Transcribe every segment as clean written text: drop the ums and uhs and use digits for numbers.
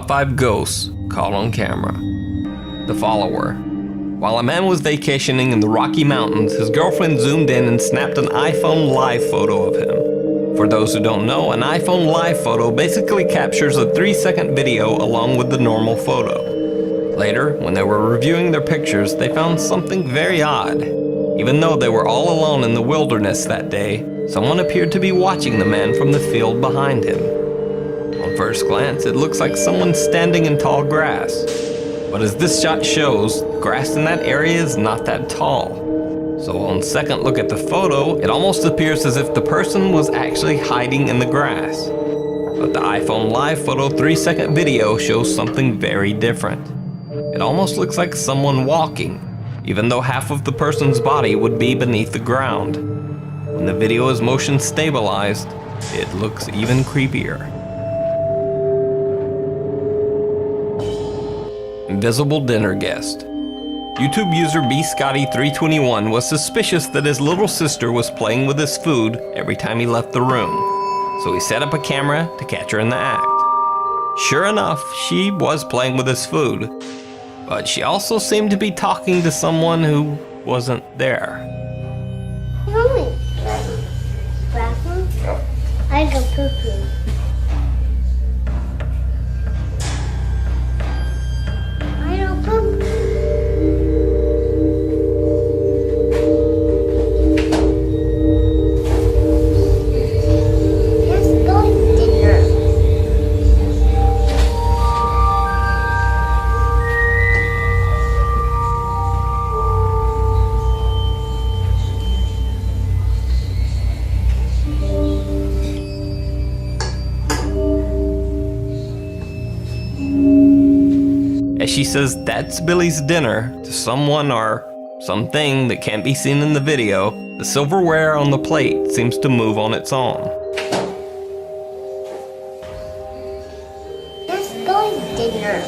Top 5 Ghosts Caught on Camera. The Follower. While a man was vacationing in the Rocky Mountains, his girlfriend zoomed in and snapped an iPhone live photo of him. For those who don't know, an iPhone live photo basically captures a 3-second video along with the normal photo. Later, when they were reviewing their pictures, they found something very odd. Even though they were all alone in the wilderness that day, someone appeared to be watching the man from the field behind him. On first glance, it looks like someone standing in tall grass. But as this shot shows, grass in that area is not that tall. So on second look at the photo, it almost appears as if the person was actually hiding in the grass. But the iPhone live photo 3-second video shows something very different. It almost looks like someone walking, even though half of the person's body would be beneath the ground. When the video is motion stabilized, it looks even creepier. Invisible dinner guest. YouTube user bscotty321 was suspicious that his little sister was playing with his food every time he left the room, so he set up a camera to catch her in the act. Sure enough, she was playing with his food, but she also seemed to be talking to someone who wasn't there. Mommy, bathroom? I go poo-poo. I go poo-poo. Let's go to dinner. As she says that's Billy's dinner to someone or something that can't be seen in the video, the silverware on the plate seems to move on its own. Let's go to dinner.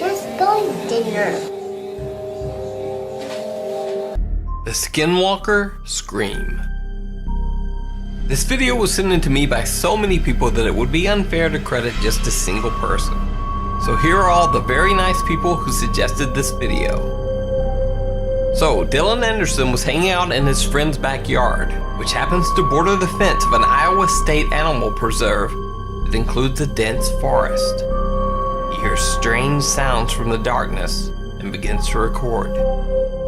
Let's go to dinner. The Skinwalker Scream. This video was sent in to me by so many people that it would be unfair to credit just a single person. So here are all the very nice people who suggested this video. So, Dylan Anderson was hanging out in his friend's backyard, which happens to border the fence of an Iowa State Animal Preserve that includes a dense forest. He hears strange sounds from the darkness and begins to record.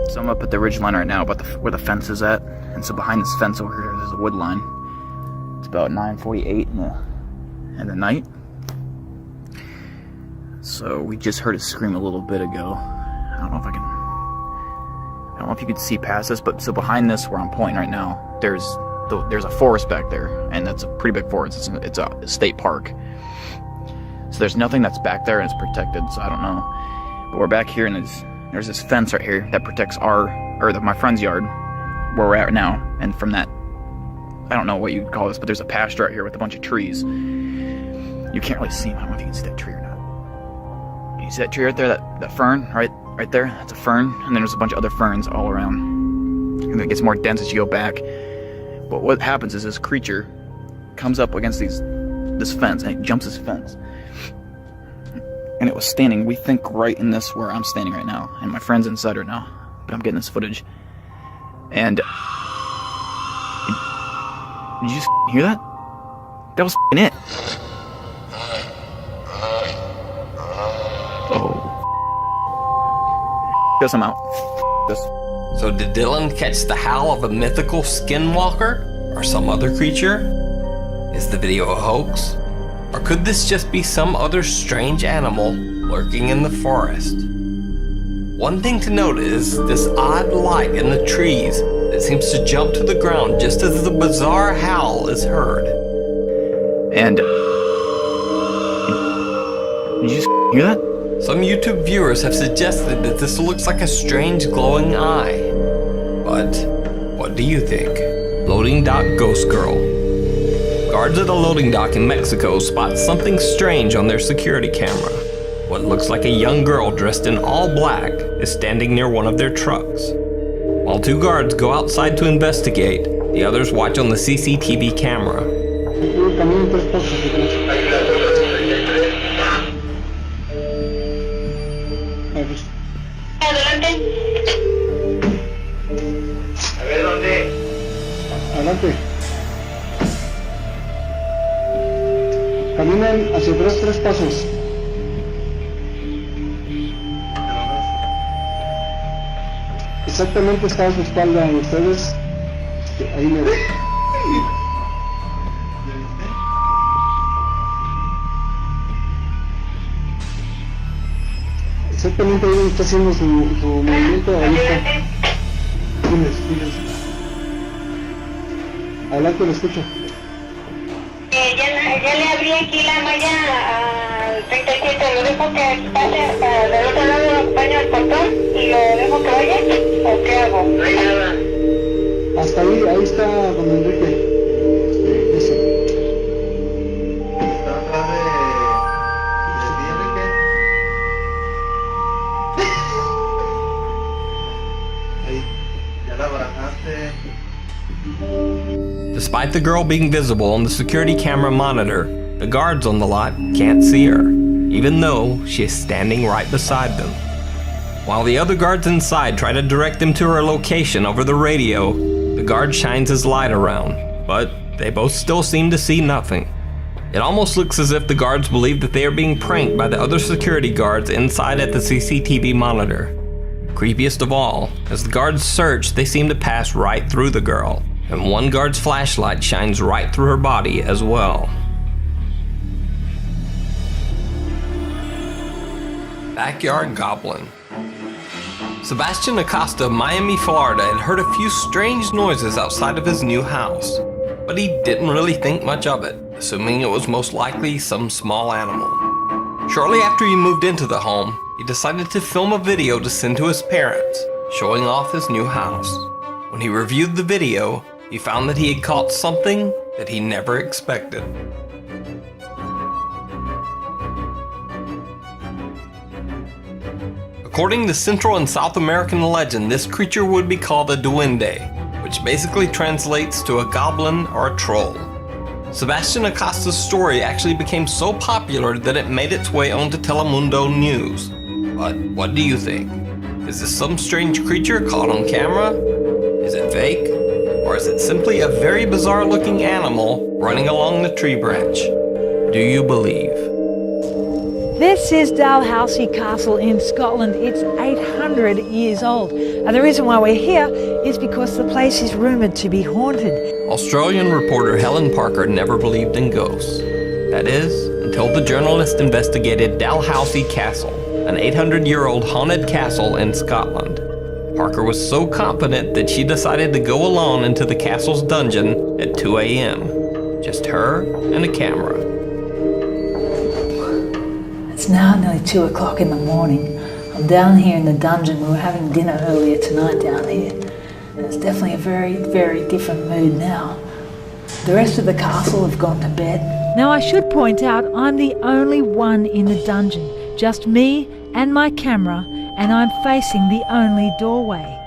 So I'm up at the ridge line right now, about where the fence is at, and so behind this fence over here, there's a wood line. It's about 9:48 in the night. So we just heard a scream a little bit ago. I don't know if you could see past this, but so behind this, where I'm pointing right now, there's a forest back there, and that's a pretty big forest. It's a state park. So there's nothing that's back there, and it's protected. So I don't know. But we're back here, and there's this fence right here that protects my friend's yard, where we're at now. And from that, I don't know what you'd call this, but there's a pasture out here with a bunch of trees. You can't really see them. I don't know if you can see that tree or not. Can you see that tree right there? That fern right there? That's a fern. And then there's a bunch of other ferns all around. And it gets more dense as you go back. But what happens is this creature comes up against this fence, and it jumps this fence. And it was standing, we think, right in this where I'm standing right now. And my friend's inside right now. But I'm getting this footage. And did you just hear that? That was it. Oh. Guess I'm out. So did Dylan catch the howl of a mythical skinwalker? Or some other creature? Is the video a hoax? Or could this just be some other strange animal lurking in the forest? One thing to note is this odd light in the trees that seems to jump to the ground just as the bizarre howl is heard. And did you just hear that? Some YouTube viewers have suggested that this looks like a strange glowing eye. But what do you think? Loading dock ghost girl. Guards at a loading dock in Mexico spot something strange on their security camera. What looks like a young girl dressed in all black is standing near one of their trucks. While two guards go outside to investigate, The others watch on the CCTV camera. Adelante. Caminan hacia atrás 3 pasos. Exactamente está a su espalda en ustedes. Ahí me ve. Exactamente ahí donde está haciendo su movimiento. Ahí está. Diles. Adelante, lo escucho. Ya le abrí aquí la malla al 37, lo dejo que pase hasta del otro lado, lo acompaño al portón y lo dejo que vaya, ¿o qué hago? No hay nada. Hasta ahí está don Enrique. Eso. Está atrás de ti, Enrique. Ahí, ya la abrazaste. Despite the girl being visible on the security camera monitor, the guards on the lot can't see her, even though she is standing right beside them. While the other guards inside try to direct them to her location over the radio, the guard shines his light around, but they both still seem to see nothing. It almost looks as if the guards believe that they are being pranked by the other security guards inside at the CCTV monitor. Creepiest of all, as the guards search, they seem to pass right through the girl, and one guard's flashlight shines right through her body as well. Backyard Goblin. Sebastian Acosta of Miami, Florida had heard a few strange noises outside of his new house, but he didn't really think much of it, assuming it was most likely some small animal. Shortly after he moved into the home, he decided to film a video to send to his parents, showing off his new house. When he reviewed the video, he found that he had caught something that he never expected. According to Central and South American legend, this creature would be called a duende, which basically translates to a goblin or a troll. Sebastian Acosta's story actually became so popular that it made its way onto Telemundo News. But what do you think? Is this some strange creature caught on camera? Is it fake? Or is it simply a very bizarre looking animal running along the tree branch? Do you believe? This is Dalhousie Castle in Scotland. It's 800 years old. And the reason why we're here is because the place is rumoured to be haunted. Australian reporter Helen Parker never believed in ghosts. That is, until the journalist investigated Dalhousie Castle, an 800-year-old haunted castle in Scotland. Parker was so confident that she decided to go alone into the castle's dungeon at 2 a.m. Just her and a camera. It's now nearly 2 o'clock in the morning. I'm down here in the dungeon. We were having dinner earlier tonight down here. And it's definitely a very, very different mood now. The rest of the castle have gone to bed. Now I should point out I'm the only one in the dungeon. Just me and my camera, and I'm facing the only doorway.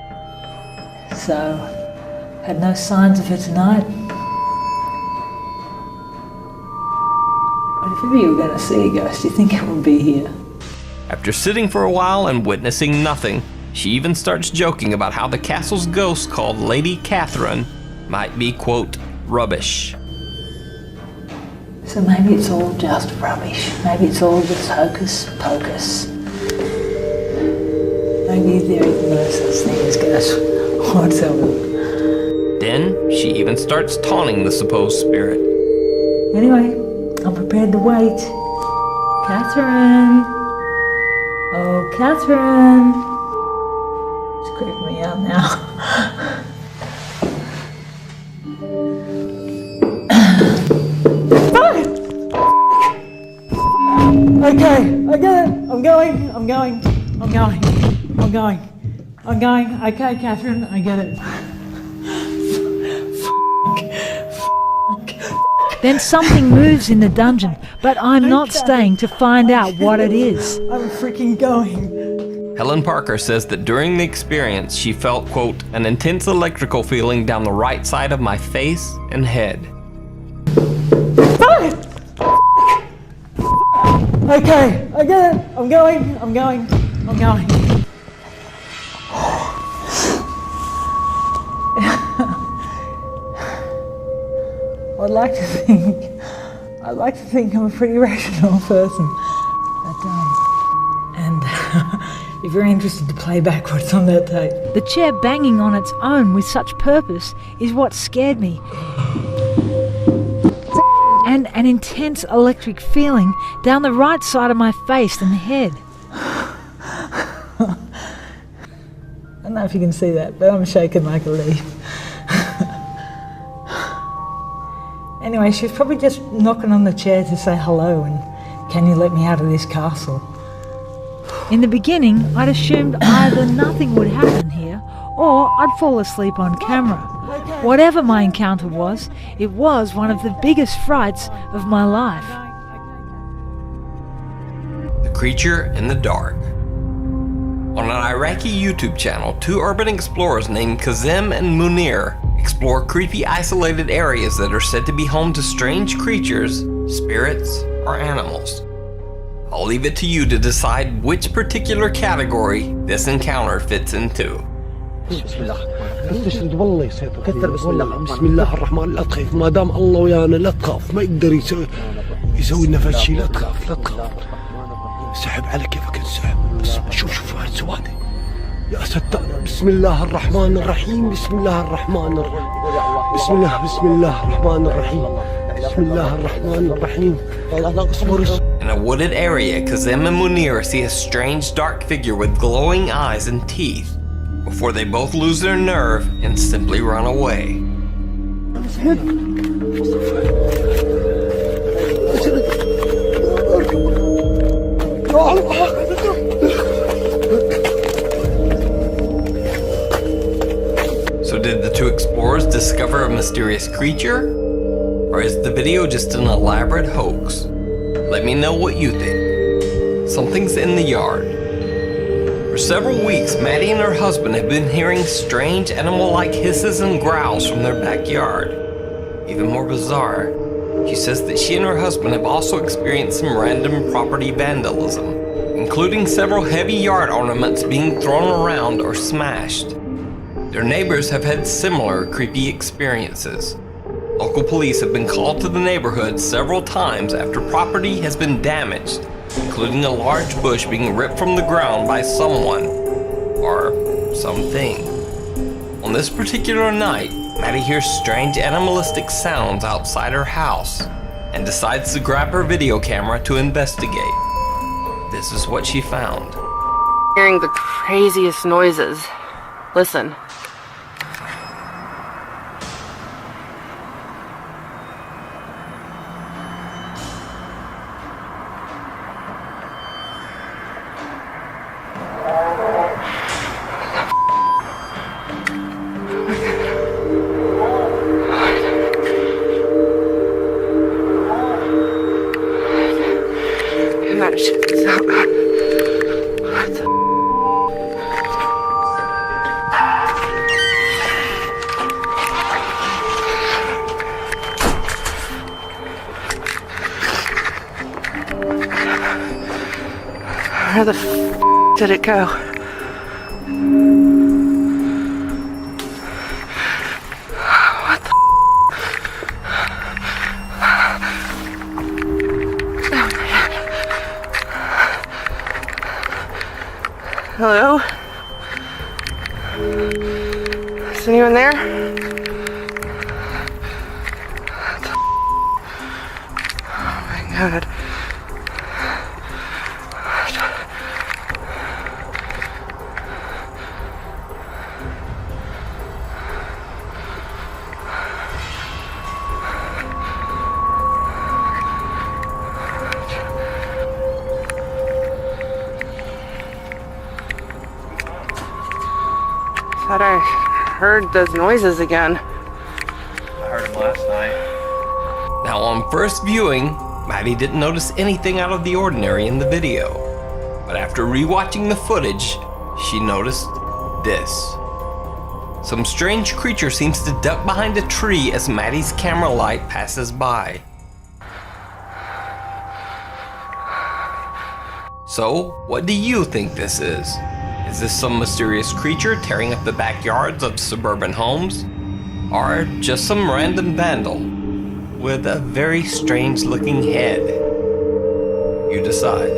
So, had no signs of her tonight. But if ever you were going to see a ghost, you think it would be here. After sitting for a while and witnessing nothing, she even starts joking about how the castle's ghost called Lady Catherine might be, quote, rubbish. So maybe it's all just rubbish. Maybe it's all just hocus pocus. Maybe there is no such thing as ghosts whatsoever. Then she even starts taunting the supposed spirit. Anyway, I'm prepared to wait. Catherine! Oh, Catherine! It's creeping me out now. Okay, I get it. I'm going. Okay, Catherine, I get it. Then something moves in the dungeon, but I'm not staying to find out what it is. I'm freaking going. Helen Parker says that during the experience, she felt, quote, an intense electrical feeling down the right side of my face and head. Okay, I get it. I'm going. I'd like to think I'm a pretty rational person. And if you're interested to play back what's on that tape. The chair banging on its own with such purpose is what scared me. And an intense electric feeling down the right side of my face and head. I don't know if you can see that, but I'm shaking like a leaf. Anyway, she was probably just knocking on the chair to say hello and, can you let me out of this castle? In the beginning, I'd assumed either nothing would happen here or I'd fall asleep on camera. Whatever my encounter was, it was one of the biggest frights of my life. The Creature in the Dark. On an Iraqi YouTube channel, two urban explorers named Kazem and Munir explore creepy isolated areas that are said to be home to strange creatures, spirits, or animals. I'll leave it to you to decide which particular category this encounter fits into. بسم الله استشهد والله يسيطر كثر بسم الله الرحمن لا تخاف ما دام الله ويانا لا تخاف ما يقدر يسوي لنا فد شيء لا تخاف سحب على كيفك انسحب شوف هاي السوادة يا ستار بسم الله الرحمن الرحيم بسم الله الرحمن الرحيم بسم الله الرحمن الرحيم بسم الله الرحمن الرحيم اصبر In a wooded area, Kazem and Munir see a strange dark figure with glowing eyes and teeth before they both lose their nerve and simply run away. So did the two explorers discover a mysterious creature? Or is the video just an elaborate hoax? Let me know what you think. Something's in the yard. For several weeks, Maddie and her husband have been hearing strange animal-like hisses and growls from their backyard. Even more bizarre, she says that she and her husband have also experienced some random property vandalism, including several heavy yard ornaments being thrown around or smashed. Their neighbors have had similar creepy experiences. Local police have been called to the neighborhood several times after property has been damaged, including a large bush being ripped from the ground by someone or something. On this particular night, Maddie hears strange animalistic sounds outside her house and decides to grab her video camera to investigate. This is what she found. Hearing the craziest noises. Listen. Where the f did it go? What the Hello? Is anyone there? Oh my God. Thought I heard those noises again. I heard him last night. Now on first viewing, Maddie didn't notice anything out of the ordinary in the video. But after rewatching the footage, she noticed this. Some strange creature seems to duck behind a tree as Maddie's camera light passes by. So, what do you think this is? Is this some mysterious creature tearing up the backyards of suburban homes? Or just some random vandal with a very strange looking head? You decide.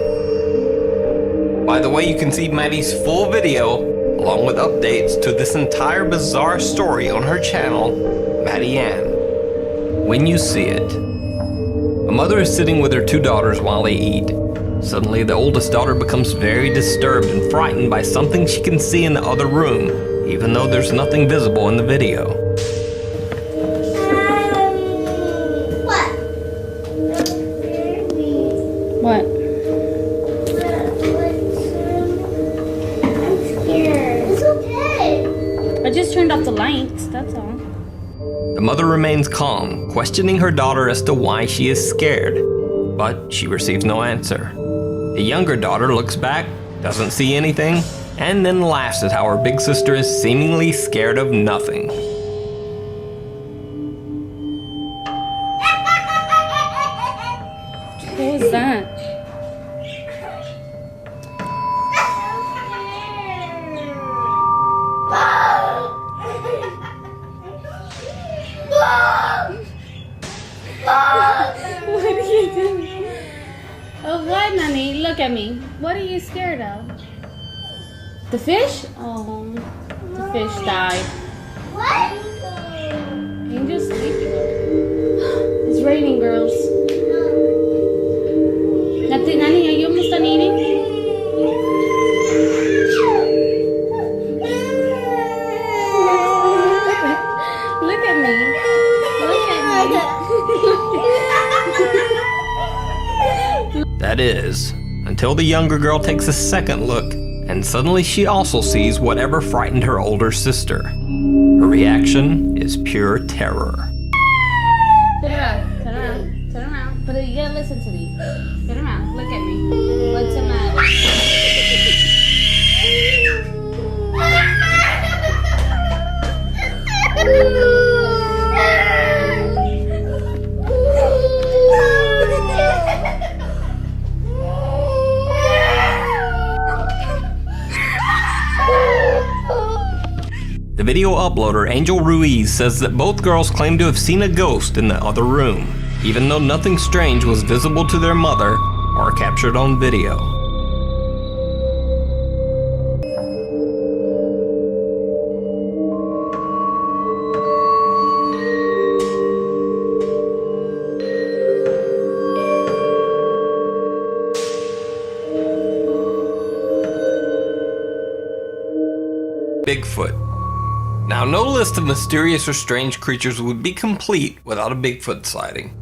By the way, you can see Maddie's full video along with updates to this entire bizarre story on her channel, Maddie Ann. When you see it, a mother is sitting with her two daughters while they eat. Suddenly, the oldest daughter becomes very disturbed and frightened by something she can see in the other room, even though there's nothing visible in the video. What? What? I'm scared. It's okay. I just turned off the lights, that's all. The mother remains calm, questioning her daughter as to why she is scared, but she receives no answer. The younger daughter looks back, doesn't see anything, and then laughs at how her big sister is seemingly scared of nothing. What was that? What are you doing? Oh, what, Nani? Look at me. What are you scared of? The fish? Oh, the fish died. What? Angel's sleeping. It's raining, girls. Nani, are you almost done eating? Look at me. Look at me. That is, until the younger girl takes a second look, and suddenly she also sees whatever frightened her older sister. Her reaction is pure terror. Turn around, turn around, turn around. But you gotta listen to me. Turn around, look at me. What's the matter? The video uploader, Angel Ruiz, says that both girls claim to have seen a ghost in the other room, even though nothing strange was visible to their mother or captured on video. Bigfoot. Now, no list of mysterious or strange creatures would be complete without a Bigfoot sighting.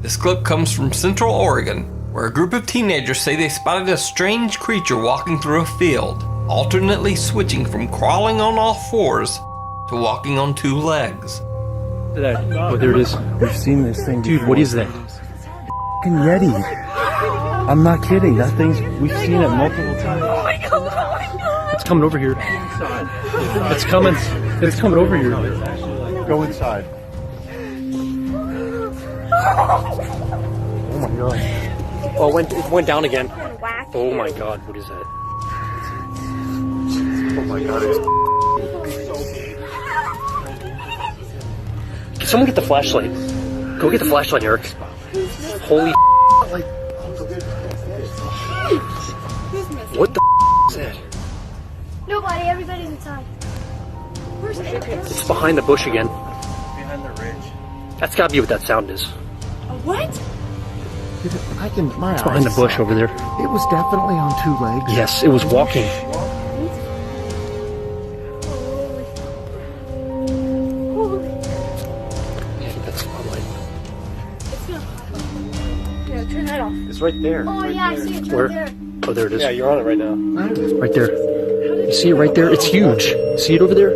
This clip comes from Central Oregon, where a group of teenagers say they spotted a strange creature walking through a field, alternately switching from crawling on all fours to walking on two legs. Oh, there it is. We've seen this thing before. Dude, what is that? Fucking Yeti. I'm not kidding. That thing's, we've seen it multiple times. Oh my God. It's coming over here. It's coming. It's coming over here. Go inside. Oh my God. Oh, it went down again. Oh my God, what is that? Oh my God. Can someone get the flashlight? Go get the flashlight, Eric. Holy what the is that? Nobody, everybody's inside. Where's Andrew? It's behind the bush again. Behind the ridge. That's gotta be what that sound is. What? I can, my It's behind the eyes bush over there. It was definitely on two legs. Yes, it was walking. That's the spotlight. Yeah, turn that off. It's right there. Oh, yeah, I see it. Where? Right there. Oh, there it is. Yeah, you're on it right now. Right there. You see it right there? It's huge. See it over there?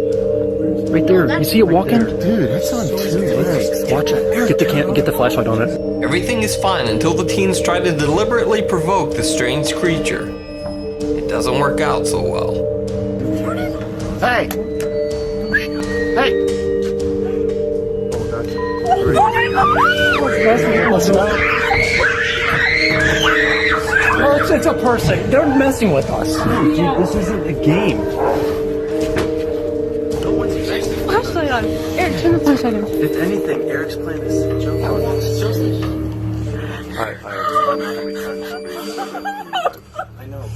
Right there. You see it walking? Dude, that's on two legs. Watch it. Get the flashlight on it. Everything is fine until the teens try to deliberately provoke the strange creature. It doesn't work out so well. Hey! Hey! Oh, it's a person. They're messing with us. Dude, this isn't a game. Flashlight on. Eric, turn the flashlight on. If anything, Eric's playing this joke.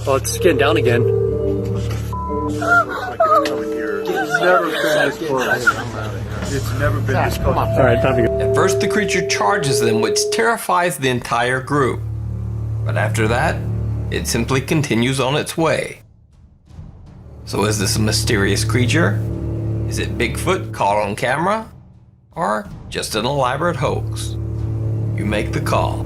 Oh, it's getting down again. It's never been this close. It's never been this close. All right, time to go. At first, the creature charges them, which terrifies the entire group. But after that, it simply continues on its way. So is this a mysterious creature? Is it Bigfoot caught on camera? Or just an elaborate hoax? You make the call.